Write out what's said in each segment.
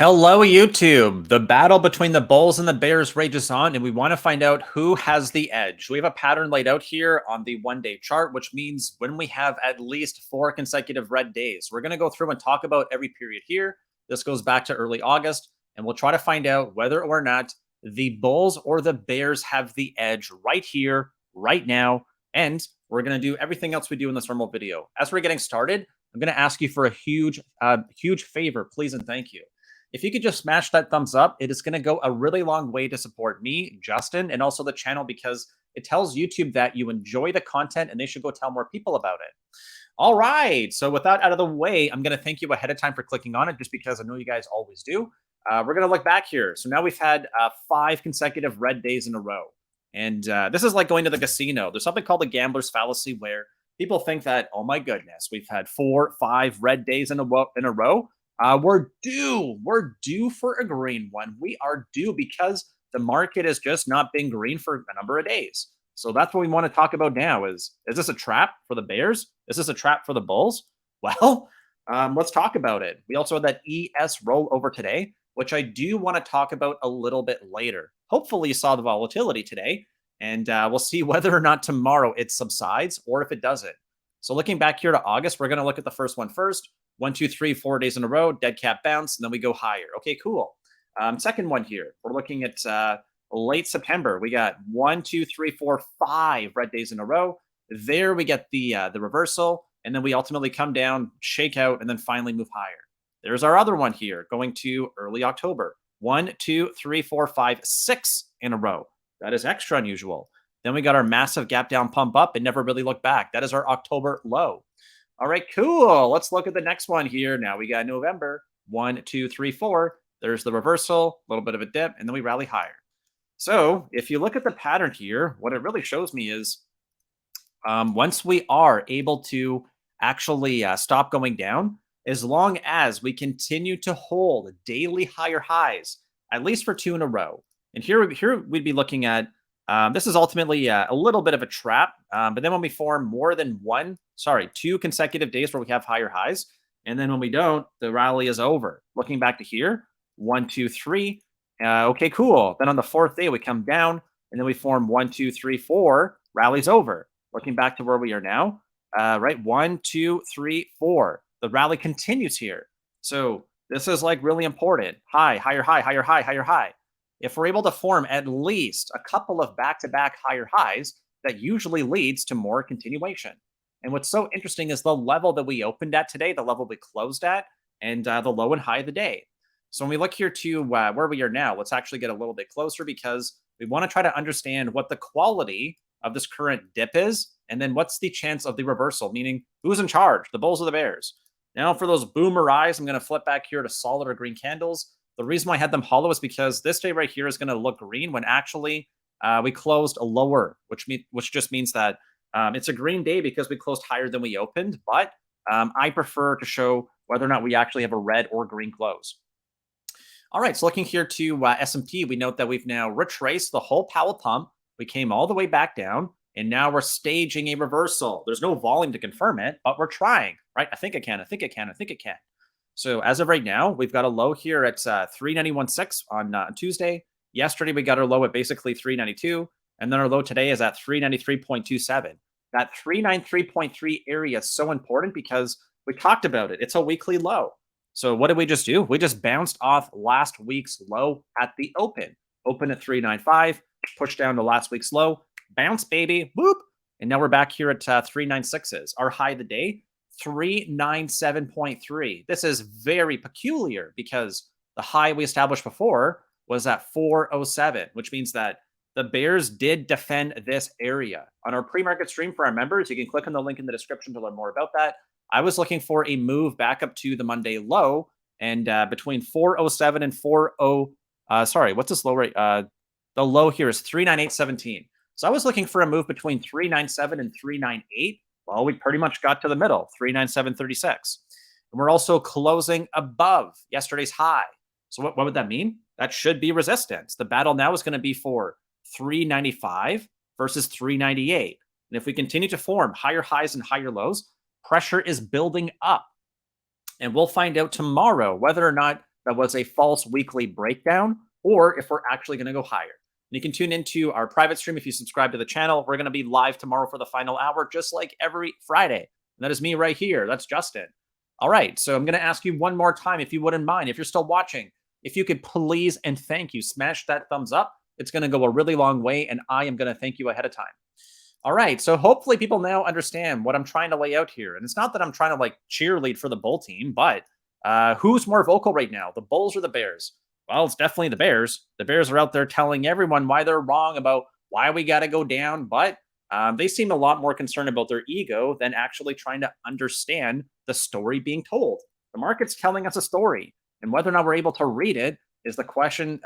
Hello, YouTube. The battle between the Bulls and the Bears rages on, and we want to find out who has the edge. We have a pattern laid out here on the one-day chart, which means when we have at least 4 consecutive red days, we're going to go through and talk about every period here. This goes back to early August, and we'll try to find out whether or not the Bulls or the Bears have the edge right here, right now, and we're going to do everything else we do in this normal video. As we're getting started, I'm going to ask you for a huge favor, please and thank you. If you could just smash that thumbs up, it is going to go a really long way to support me, Justin, and also the channel because it tells YouTube that you enjoy the content and they should go tell more people about it. All right. So with that out of the way, I'm going to thank you ahead of time for clicking on it just because I know you guys always do. We're going to look back here. So now we've had 5 consecutive red days in a row. And this is like going to the casino. There's something called the gambler's fallacy where people think that, oh my goodness, we've had 4, 5 red days in a row. We're due for a green one. We are due because the market has just not been green for a number of days. So that's what we want to talk about now is this a trap for the Bears? Is this a trap for the Bulls? Well, let's talk about it. We also had that ES rollover today, which I do want to talk about a little bit later. Hopefully you saw the volatility today, and we'll see whether or not tomorrow it subsides or if it doesn't. So looking back here to August, we're going to look at the first one first. 1, 2, 3, 4 days in a row, dead cat bounce, and then we go higher. Okay, cool. Second one here, we're looking at late September. We got 1, 2, 3, 4, 5 red days in a row. There we get the reversal, and then we ultimately come down, shake out, and then finally move higher. There's our other one here, going to early October. 1, 2, 3, 4, 5, 6 in a row. That is extra unusual. Then we got our massive gap down pump up and never really look back. That is our October low. All right, cool. Let's look at the next one here. Now we got November. 1, 2, 3, 4. There's the reversal, a little bit of a dip, and then we rally higher. So if you look at the pattern here, what it really shows me is once we are able to actually stop going down, as long as we continue to hold daily higher highs, at least for 2 in a row. And here we'd be looking at this is ultimately a little bit of a trap, but then when we form more than 2 consecutive days where we have higher highs, and then when we don't, the rally is over. Looking back to here, 1, 2, 3. Okay, cool. Then on the 4th day, we come down, and then we form 1, 2, 3, 4. Rally's over. Looking back to where we are now, right? 1, 2, 3, 4. The rally continues here. So this is like really important. High, higher high, higher high, higher high. If we're able to form at least a couple of back-to-back higher highs, that usually leads to more continuation. And what's so interesting is the level that we opened at today, the level we closed at, and the low and high of the day. So when we look here to where we are now, let's actually get a little bit closer because we want to try to understand what the quality of this current dip is, and then what's the chance of the reversal, meaning who's in charge, the Bulls or the Bears. Now for those boomer eyes, I'm going to flip back here to solid or green candles. The reason why I had them hollow is because this day right here is going to look green when actually we closed a lower, which just means that it's a green day because we closed higher than we opened. But I prefer to show whether or not we actually have a red or green close. All right, so looking here to S&P, we note that we've now retraced the whole Powell pump. We came all the way back down, and now we're staging a reversal. There's no volume to confirm it, but we're trying, right? I think I can. So as of right now, we've got a low here at 391.6 on Tuesday. Yesterday, we got our low at basically 392. And then our low today is at 393.27. That 393.3 area is so important because we talked about it. It's a weekly low. So what did we just do? We just bounced off last week's low at the open. Open at 395, push down to last week's low, bounce, baby, whoop. And now we're back here at 396s. Our high of the day, 397.3. This is very peculiar because the high we established before was at 407, which means that the Bears did defend this area. On our pre-market stream for our members, you can click on the link in the description to learn more about that. I was looking for a move back up to the Monday low, and between 407 and 40, what's this low rate? The low here is 398.17. So I was looking for a move between 397 and 398. Well, we pretty much got to the middle, 397.36. And we're also closing above yesterday's high. So what would that mean? That should be resistance. The battle now is going to be for 395 versus 398. And if we continue to form higher highs and higher lows, pressure is building up. And we'll find out tomorrow whether or not that was a false weekly breakdown, or if we're actually going to go higher. And you can tune into our private stream if you subscribe to the channel. We're going to be live tomorrow for the final hour, just like every Friday. And that is me right here. That's Justin. All right. So I'm going to ask you one more time, if you wouldn't mind, if you're still watching, if you could please and thank you, smash that thumbs up. It's going to go a really long way, and I am going to thank you ahead of time. All right. So hopefully people now understand what I'm trying to lay out here. And it's not that I'm trying to like cheerlead for the bull team, but who's more vocal right now, the Bulls or the Bears? Well, it's definitely the Bears. The Bears are out there telling everyone why they're wrong about why we got to go down, but they seem a lot more concerned about their ego than actually trying to understand the story being told. The market's telling us a story, and whether or not we're able to read it is the question.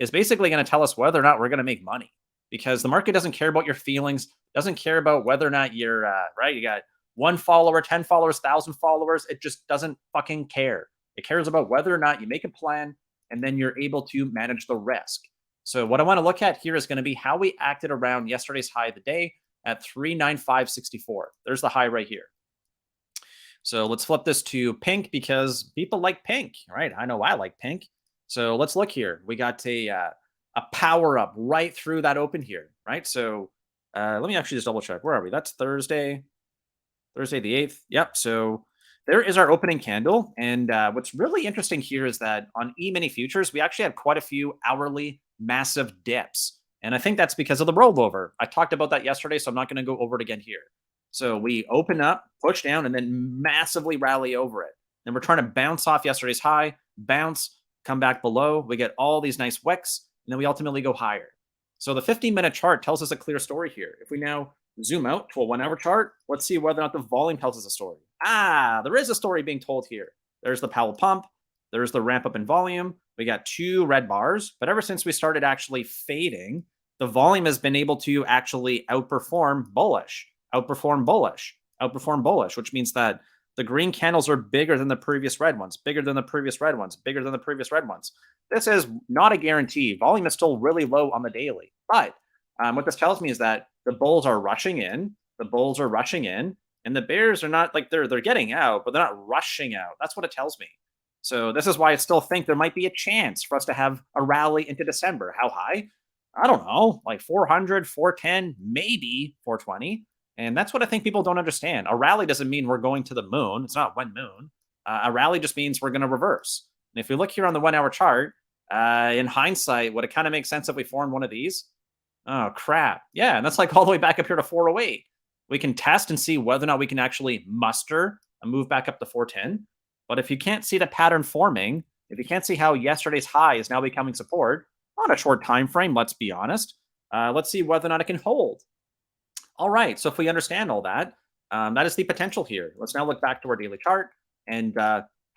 Is basically going to tell us whether or not we're going to make money, because the market doesn't care about your feelings, doesn't care about whether or not you're right. You got 1 follower, 10 followers, 1,000 followers. It just doesn't fucking care. It cares about whether or not you make a plan and then you're able to manage the risk. So what I want to look at here is going to be how we acted around yesterday's high of the day at 395.64. There's the high right here. So let's flip this to pink because people like pink, right? I know I like pink. So let's look here. We got a power up right through that open here, right? So let me actually just double check. Where are we? That's Thursday the 8th. Yep. So there is our opening candle. And what's really interesting here is that on E-mini futures, we actually had quite a few hourly massive dips. And I think that's because of the rollover. I talked about that yesterday, so I'm not going to go over it again here. So we open up, push down, and then massively rally over it. And we're trying to bounce off yesterday's high, bounce, come back below. We get all these nice wicks, and then we ultimately go higher. So the 15-minute chart tells us a clear story here. If we now zoom out to a 1-hour chart, let's see whether or not the volume tells us a story. There is a story being told here. There's the Powell pump. There's the ramp up in volume. We got 2 red bars, but ever since we started actually fading, the volume has been able to actually outperform bullish, which means that the green candles are bigger than the previous red ones, bigger than the previous red ones, bigger than the previous red ones. This is not a guarantee. Volume is still really low on the daily. But what this tells me is that the bulls are rushing in. The bulls are rushing in. And the bears are not like they're getting out, but they're not rushing out. That's what it tells me. So this is why I still think there might be a chance for us to have a rally into December. How high? I don't know, like 400, 410, maybe 420. And that's what I think people don't understand. A rally doesn't mean we're going to the moon. It's not one moon. A rally just means we're going to reverse. And if you look here on the 1-hour chart, in hindsight, would it kind of make sense if we formed one of these? Oh, crap. Yeah, and that's like all the way back up here to 408. We can test and see whether or not we can actually muster a move back up to 410. But if you can't see the pattern forming, if you can't see how yesterday's high is now becoming support on a short time frame, let's be honest, let's see whether or not it can hold. All right, so if we understand all that, that is the potential here. Let's now look back to our daily chart and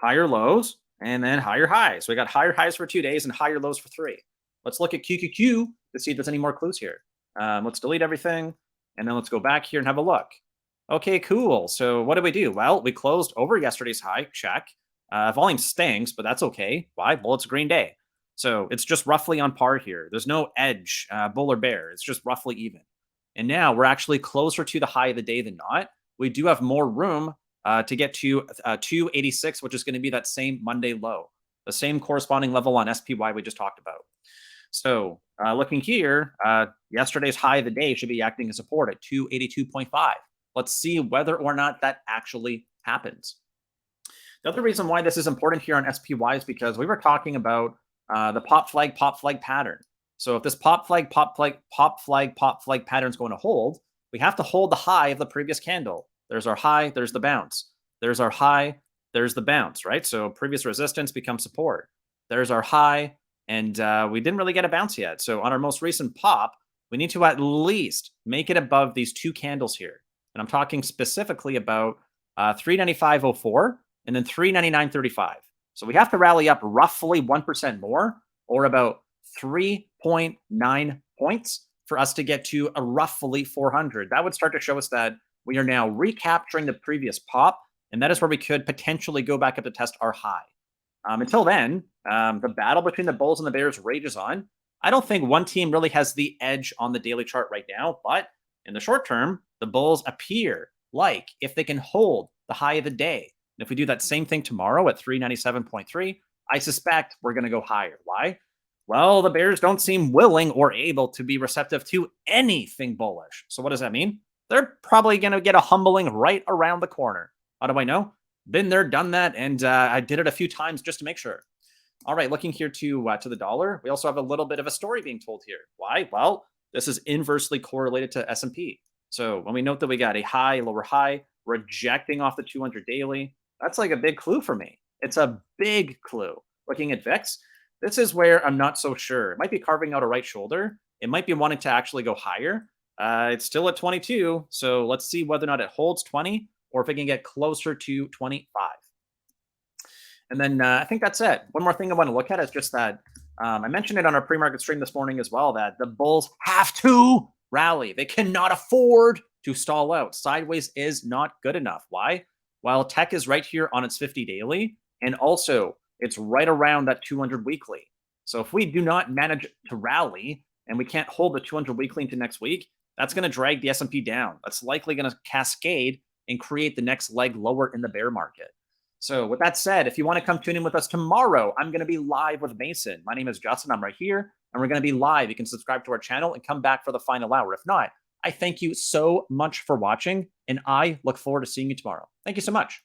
higher lows and then higher highs. So we got higher highs for 2 days and higher lows for 3. Let's look at QQQ to see if there's any more clues here. Let's delete everything, and then let's go back here and have a look. Okay, cool. So what did we do? Well, we closed over yesterday's high, check. Volume stinks, but that's okay. Why? Well, it's a green day. So it's just roughly on par here. There's no edge, bull or bear. It's just roughly even. And now we're actually closer to the high of the day than not. We do have more room to get to 286, which is going to be that same Monday low, the same corresponding level on SPY we just talked about. So looking here, yesterday's high of the day should be acting as support at 282.5. Let's see whether or not that actually happens. The other reason why this is important here on SPY is because we were talking about the pop flag pattern. So if this pop flag pattern is going to hold, we have to hold the high of the previous candle. There's our high, there's the bounce. There's our high, there's the bounce, right? So previous resistance becomes support. There's our high, and we didn't really get a bounce yet. So on our most recent pop, we need to at least make it above these 2 candles here. And I'm talking specifically about 395.04 and then 399.35. So we have to rally up roughly 1% more, or about 3.9 points, for us to get to a roughly 400. That would start to show us that we are now recapturing the previous pop, and that is where we could potentially go back up to test our high. Until then, the battle between the Bulls and the Bears rages on. I don't think one team really has the edge on the daily chart right now, but in the short term, the Bulls appear like if they can hold the high of the day. And if we do that same thing tomorrow at 397.3, I suspect we're going to go higher. Why? Well, the bears don't seem willing or able to be receptive to anything bullish. So what does that mean? They're probably going to get a humbling right around the corner. How do I know? Been there, done that, and I did it a few times just to make sure. All right, looking here to the dollar, we also have a little bit of a story being told here. Why? Well, this is inversely correlated to S&P. So when we note that we got a high, lower high, rejecting off the 200 daily, that's like a big clue for me. It's a big clue. Looking at VIX, this is where I'm not so sure. It might be carving out a right shoulder. It might be wanting to actually go higher. It's still at 22, so let's see whether or not it holds 20 or if it can get closer to 25. And then I think that's it. One more thing I want to look at is just that I mentioned it on our pre-market stream this morning as well that the bulls have to rally. They cannot afford to stall out. Sideways is not good enough. Why? While tech is right here on its 50 daily, and also it's right around that 200 weekly. So if we do not manage to rally and we can't hold the 200 weekly into next week, that's going to drag the S&P down. That's likely going to cascade and create the next leg lower in the bear market. So with that said, if you want to come tune in with us tomorrow, I'm going to be live with Mason. My name is Justin. I'm right here, and we're going to be live. You can subscribe to our channel and come back for the final hour. If not, I thank you so much for watching, and I look forward to seeing you tomorrow. Thank you so much.